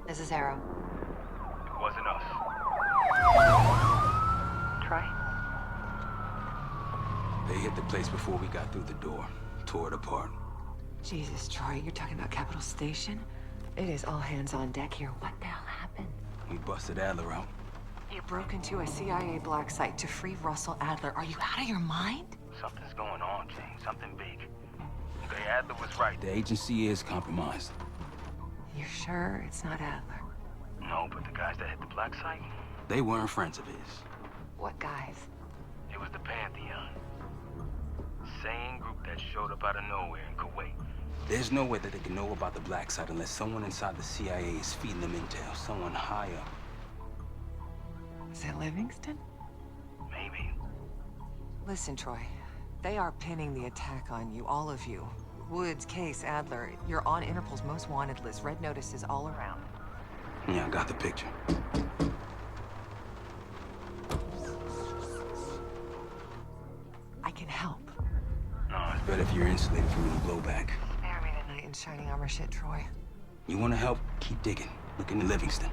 This is Arrow. It wasn't us. Troy? They hit the place before we got through the door. Tore it apart. Jesus, Troy, you're talking about Capitol Station? It is all hands on deck here. What the hell happened? We busted Adler out. You broke into a CIA black site to free Russell Adler. Are you out of your mind? Something's going on, James. Something big. Okay, Adler was right. The agency is compromised. You're sure it's not Adler? No, but the guys that hit the black site? They weren't friends of his. What guys? It was the Pantheon. Same group that showed up out of nowhere in Kuwait. There's no way that they can know about the black site unless someone inside the CIA is feeding them intel. Someone high up. Is it Livingston? Maybe. Listen, Troy. They are pinning the attack on you, all of you. Woods, Case, Adler. You're on Interpol's most wanted list. Red notices all around. Yeah, I got the picture. I can help. No, it's better if you're insulated from any blowback. Spare me tonight in shining armor shit, Troy. You want to help? Keep digging. Look into Livingston.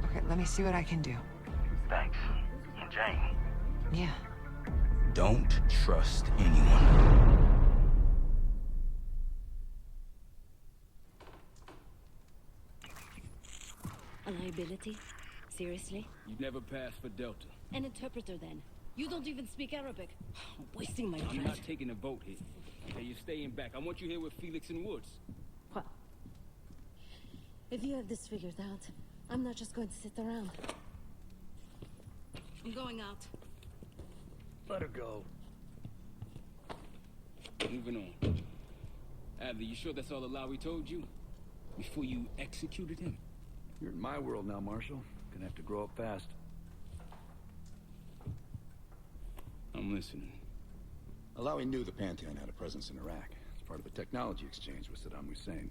Okay, let me see what I can do. Thanks. And Jane. Yeah. Don't trust anyone. A liability? Seriously? You've never passed for Delta. An interpreter then? You don't even speak Arabic. I'm wasting my You're breath. not taking a boat here. Hey, you're staying back. I want you here with Felix and Woods. Well, if you have this figured out, I'm not just going to sit around. I'm going out. Let her go. Moving on. Adler, you sure that's all the lie we told you? Before you executed him? You're in my world now, Marshal. Gonna have to grow up fast. I'm listening. Alawi knew the Pantheon had a presence in Iraq. It's part of the technology exchange with Saddam Hussein.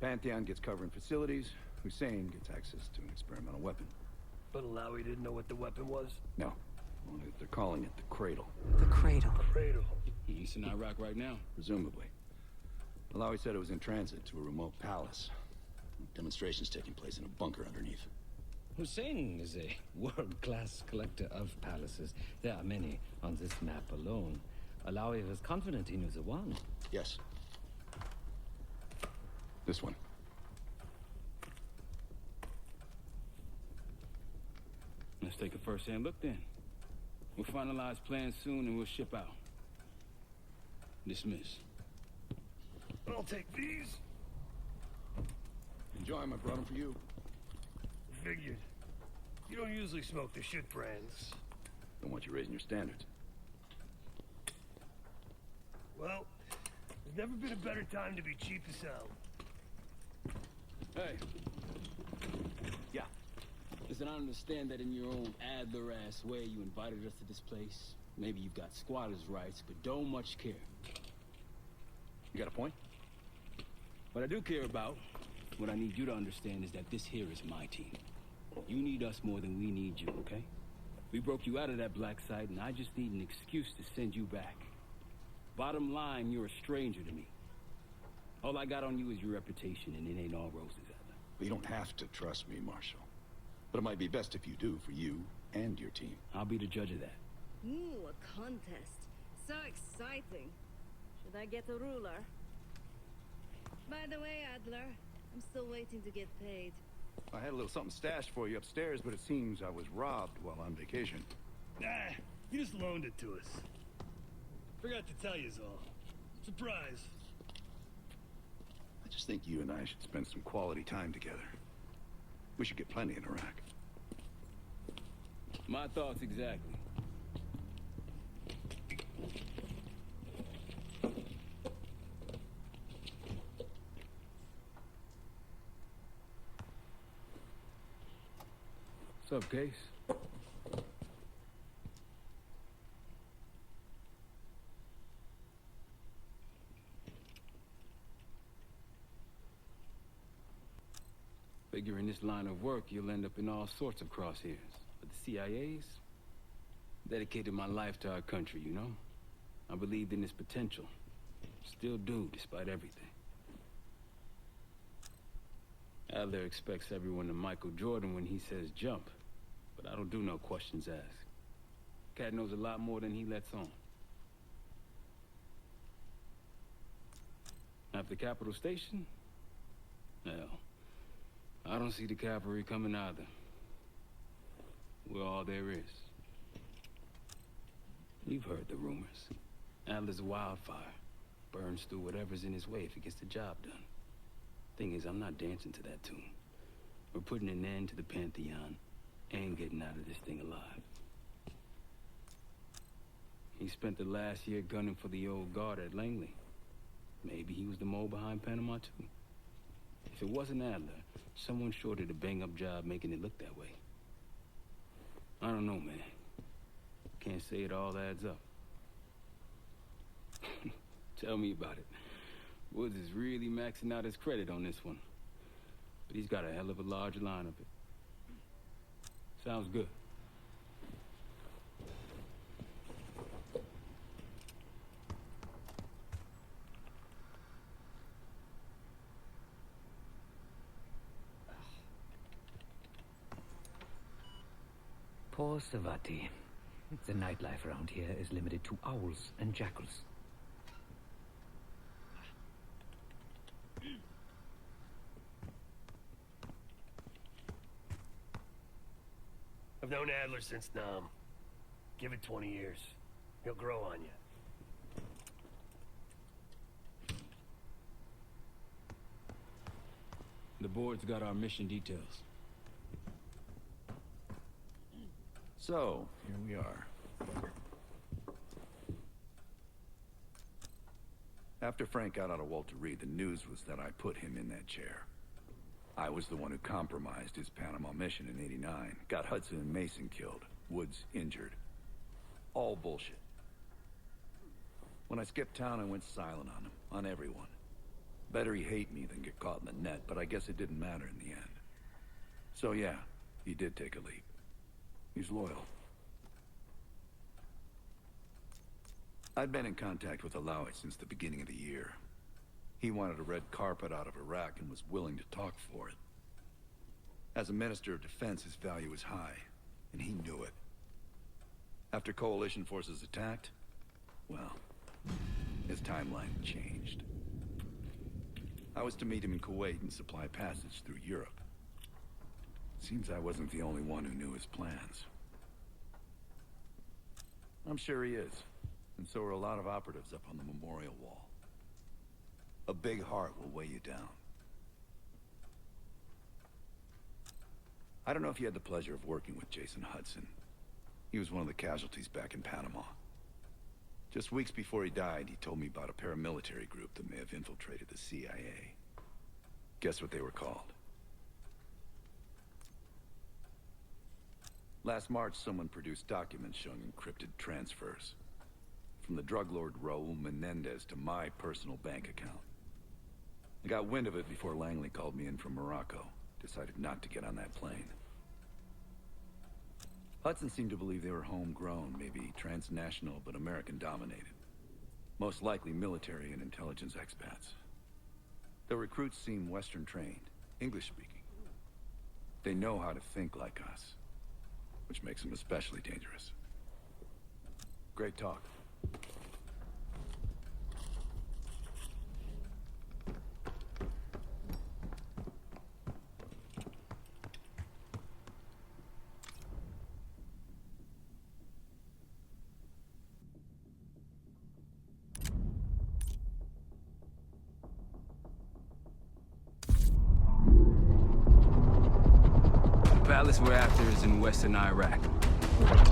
Pantheon gets cover in facilities. Hussein gets access to an experimental weapon. But Alawi didn't know what the weapon was? No. Only that they're calling it the Cradle. The Cradle. Cradle. He's in Iraq right now. Presumably. Alawi said it was in transit to a remote palace. Demonstrations taking place in a bunker underneath. Hussein is a world-class collector of palaces. There are many on this map alone. Alawi was confident he knew the one. Yes. This one. Let's take a first-hand look then. We'll finalize plans soon and we'll ship out. Dismiss. I'll take these. Enjoy them, I brought them for you. Figured. You don't usually smoke the shit brands. Don't want you raising your standards. Well, there's never been a better time to be cheap as hell. Hey. Yeah. Listen, I understand that in your own Adler-ass way you invited us to this place. Maybe you've got squatters' rights, but don't much care. You got a point? What I do care about, what I need you to understand is that this here is my team. You need us more than we need you, okay? We broke you out of that black site, and I just need an excuse to send you back. Bottom line, you're a stranger to me. All I got on you is your reputation, and it ain't all roses, Adler. Well, you don't have to trust me, Marshal. But it might be best if you do for you and your team. I'll be the judge of that. Ooh, a contest. So exciting. Should I get a ruler? By the way, Adler, I'm still waiting to get paid. I had a little something stashed for you upstairs, but it seems I was robbed while on vacation. Nah, you just loaned it to us. Forgot to tell yous all. Surprise. I just think you and I should spend some quality time together. We should get plenty in Iraq. My thoughts exactly. What's up, Case? Figure in this line of work, you'll end up in all sorts of crosshairs. But the CIA's dedicated my life to our country, you know? I believed in its potential. Still do, despite everything. Adler expects everyone to Michael Jordan when he says jump, but I don't do no questions asked. Cat knows a lot more than he lets on. After Capital Station? Hell, I don't see the cavalry coming either. We're all there is. You've heard the rumors. Adler's a wildfire. Burns through whatever's in his way if he gets the job done. Thing is, I'm not dancing to that tune. We're putting an end to the Pantheon and getting out of this thing alive. He spent the last year gunning for the old guard at Langley. Maybe he was the mole behind Panama, too. If it wasn't Adler, someone sure did a bang-up job making it look that way. I don't know, man. Can't say it all adds up. Tell me about it. Woods is really maxing out his credit on this one. But he's got a hell of a large line of it. Sounds good. Poor Savati. The nightlife around here is limited to owls and jackals. I've known Adler since Nam. Give it 20 years. He'll grow on you. The board's got our mission details. So, here we are. After Frank got out of Walter Reed, the news was that I put him in that chair. I was the one who compromised his Panama mission in '89, got Hudson and Mason killed, Woods injured. All bullshit. When I skipped town, I went silent on him, on everyone. Better he hate me than get caught in the net, but I guess it didn't matter in the end. So yeah, he did take a leap. He's loyal. I'd been in contact with Alawi since the beginning of the year. He wanted a red carpet out of Iraq and was willing to talk for it. As a Minister of Defense, his value was high, and he knew it. After coalition forces attacked, well, his timeline changed. I was to meet him in Kuwait and supply passage through Europe. Seems I wasn't the only one who knew his plans. I'm sure he is, and so are a lot of operatives up on the memorial wall. A big heart will weigh you down. I don't know if you had the pleasure of working with Jason Hudson. He was one of the casualties back in Panama. Just weeks before he died, he told me about a paramilitary group that may have infiltrated the CIA. Guess what they were called? Last March, someone produced documents showing encrypted transfers. From the drug lord Raul Menendez to my personal bank account. I got wind of it before Langley called me in from Morocco. Decided not to get on that plane. Hudson seemed to believe they were homegrown, maybe transnational, but American-dominated. Most likely military and intelligence expats. The recruits seem Western-trained, English-speaking. They know how to think like us, which makes them especially dangerous. Great talk. The palace we're after is in western Iraq.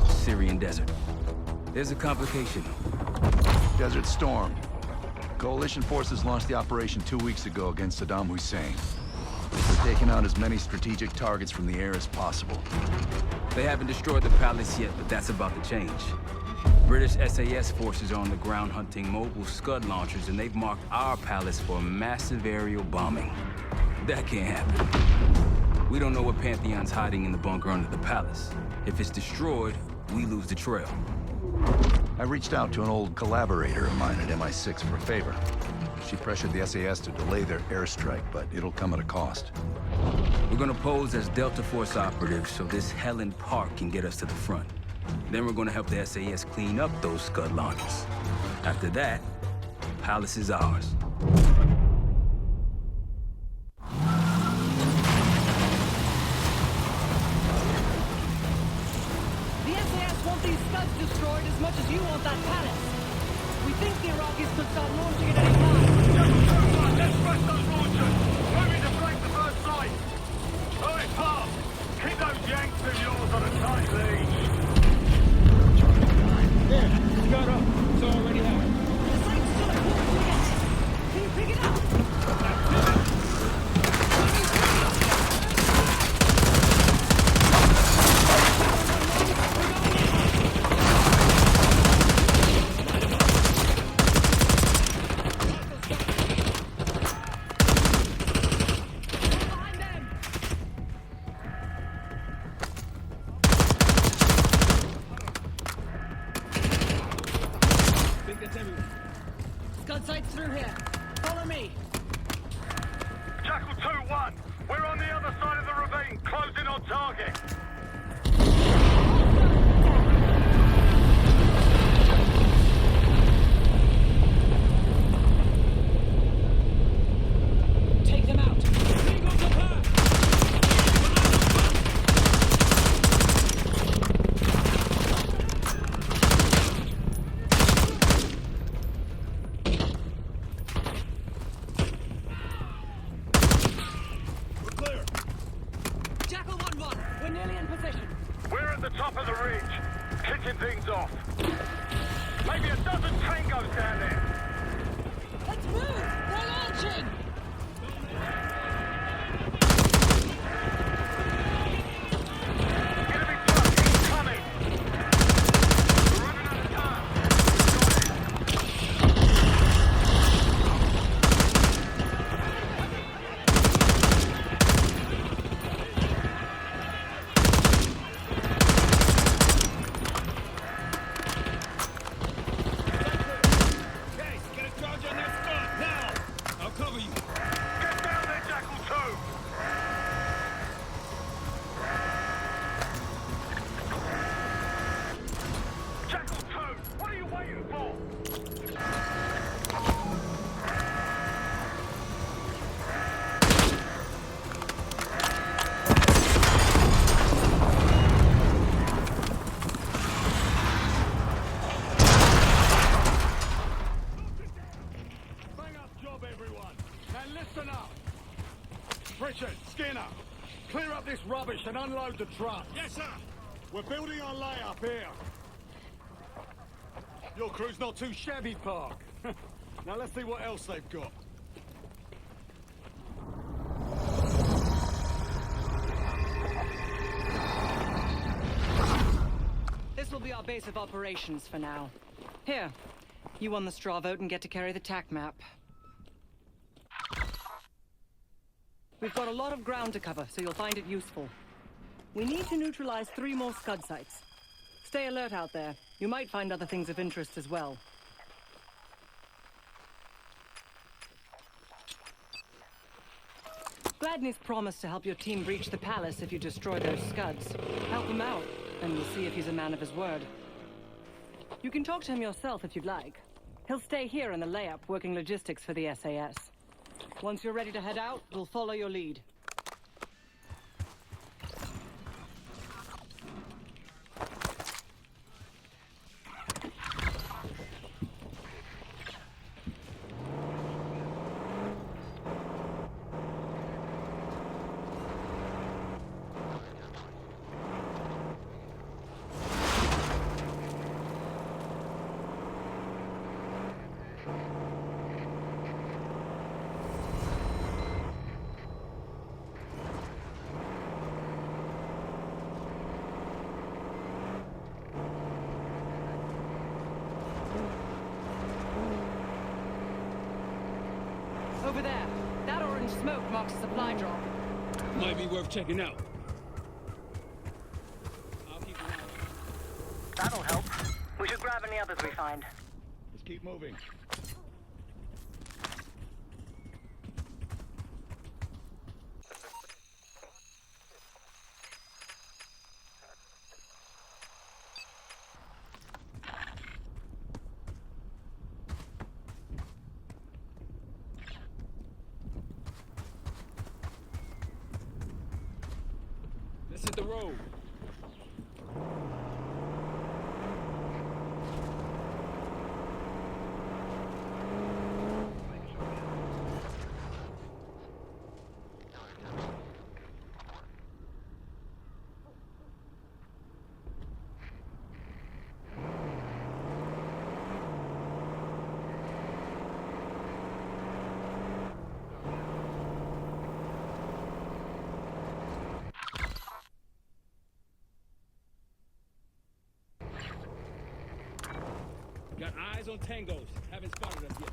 Syrian desert. There's a complication. Desert Storm. Coalition forces launched the operation 2 weeks ago against Saddam Hussein. We're taking out as many strategic targets from the air as possible. They haven't destroyed the palace yet, but that's about to change. British SAS forces are on the ground hunting mobile Scud launchers, and they've marked our palace for a massive aerial bombing. That can't happen. We don't know what Pantheon's hiding in the bunker under the palace. If it's destroyed, we lose the trail. I reached out to an old collaborator of mine at MI6 for a favor. She pressured the SAS to delay their airstrike, but it'll come at a cost. We're gonna pose as Delta Force operatives so this Helen Park can get us to the front. Then we're gonna help the SAS clean up those scud launchers. After that, Palace is ours. The SAS want these scuds destroyed as much as you want that palace. We think the Iraqis could start launching at any time. Let's press those launchers! Moving to break the first sight! Alright, Park! Keep those Yanks of yours on a tight leash! There, Scud up. It's already happened. The site's still a quarter yet. Can you pick it up? Scud sight's through here. Follow me. Jackal 2-1! We're on the other side of the ravine, closing on target! Take them out. Jackal 1-1. We're nearly in position. We're at the top of the ridge, kicking things off. Maybe a dozen tangos down there. Let's move! They're launching! Enemy truck incoming! We're running out of time. Okay, get a charge on that Scud, now! I'll cover you. Get down there, Jackal 2! Jackal 2, what are you waiting for? Bang up job, everyone. And listen up. Richard, Skinner, clear up this rubbish and unload the truck. Yes, sir. We're building our layup here. Your crew's not too shabby, Park. Now let's see what else they've got. This will be our base of operations for now. Here, you won the straw vote and get to carry the TAC map. We've got a lot of ground to cover, so you'll find it useful. We need to neutralize 3 more scud sites. Stay alert out there. You might find other things of interest as well. Gladney's promised to help your team breach the palace if you destroy those scuds. Help him out, and we'll see if he's a man of his word. You can talk to him yourself if you'd like. He'll stay here in the layup, working logistics for the SAS. Once you're ready to head out, we'll follow your lead. Over there. That orange smoke marks a supply drop. Might be worth checking out. I'll keep an eye on it. That'll help. We should grab any others we find. Let's keep moving. road. Got eyes on tangos. Haven't spotted us yet.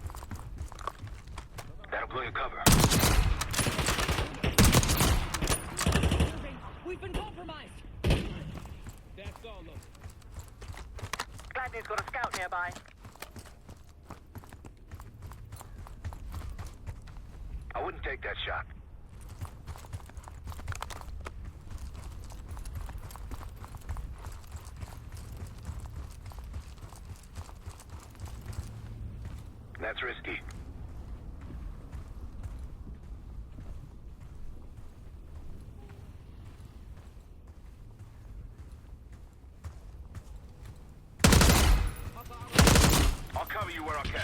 That'll blow your cover. We've been compromised! That's all of it. Gladney's got a scout nearby. I wouldn't take that shot. That's risky. I'll cover you where I can.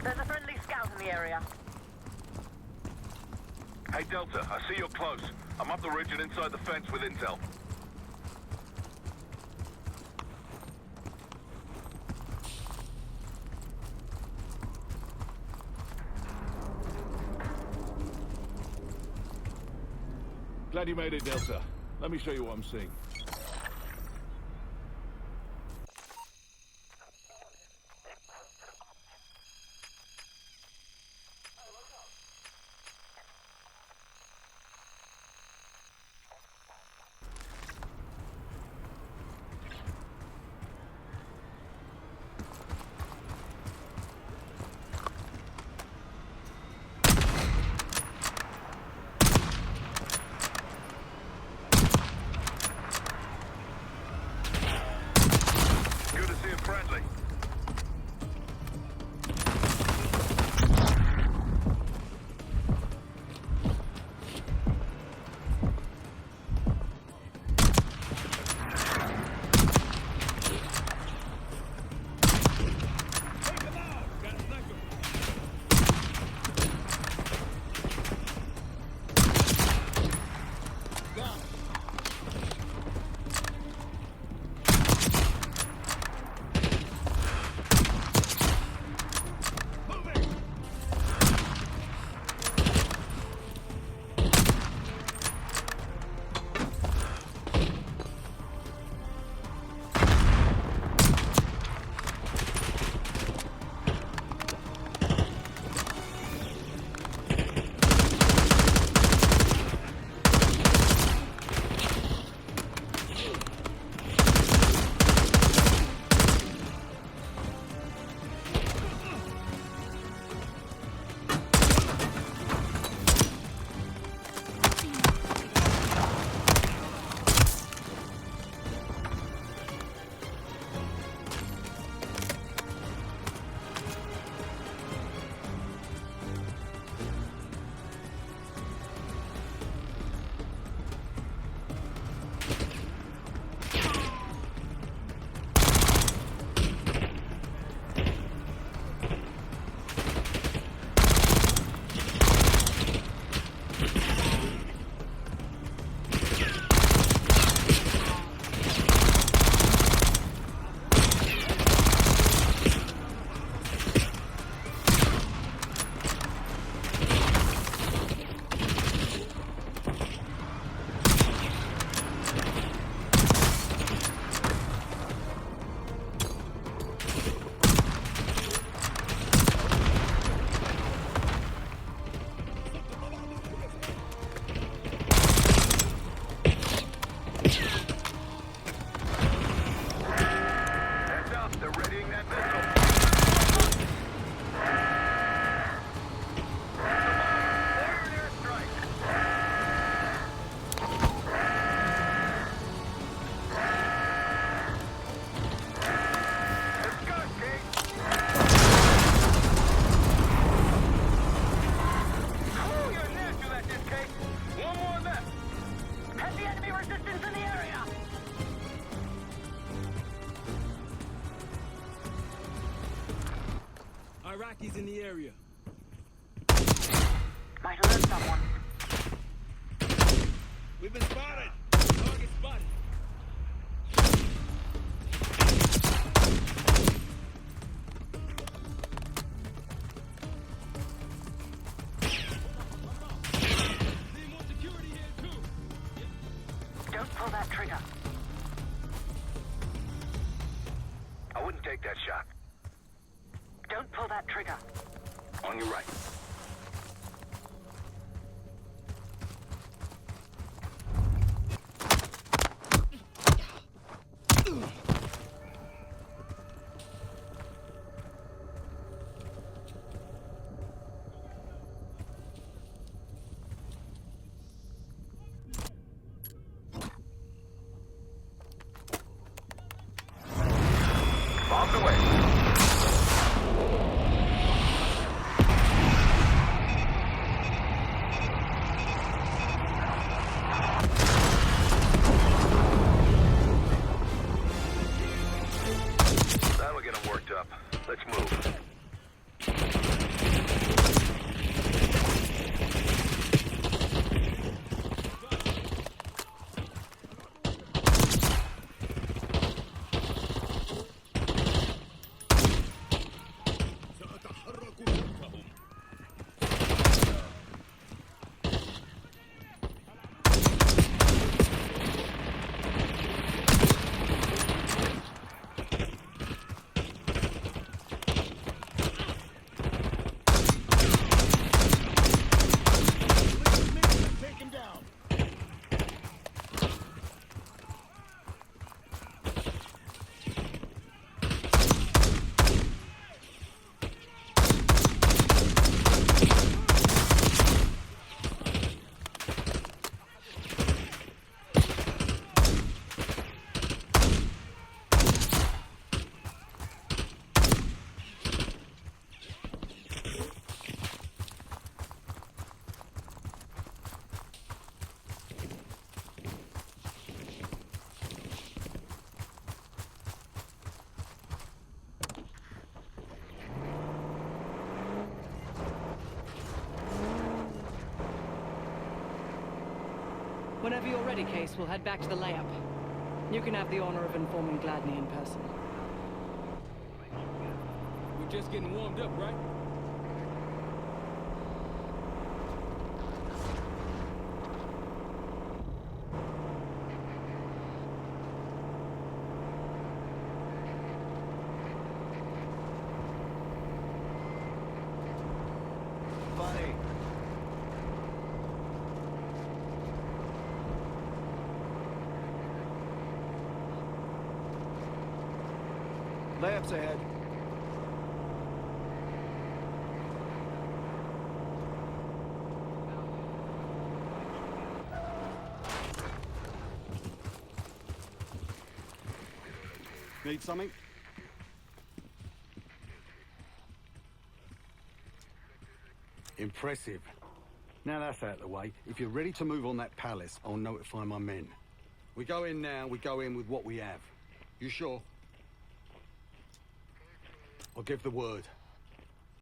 There's a friendly scout in the area. Hey, Delta, I see you're close. I'm up the ridge and inside the fence with intel. Glad you made it, Delta. Let me show you what I'm seeing. Iraqis in the area. Might alert someone. We've been spotted. Target spotted. Don't pull that trigger. I wouldn't take that shot. Don't pull that trigger. On your right. Bombs away. That'll get them worked up. Let's move. Take him down. Whenever you're ready, Case, we'll head back to the layup. You can have the honor of informing Gladney in person. We're just getting warmed up, right? Funny. Layups ahead. Need something? Impressive. Now that's out of the way. If you're ready to move on that palace, I'll notify my men. We go in now, we go in with what we have. You sure? I'll give the word.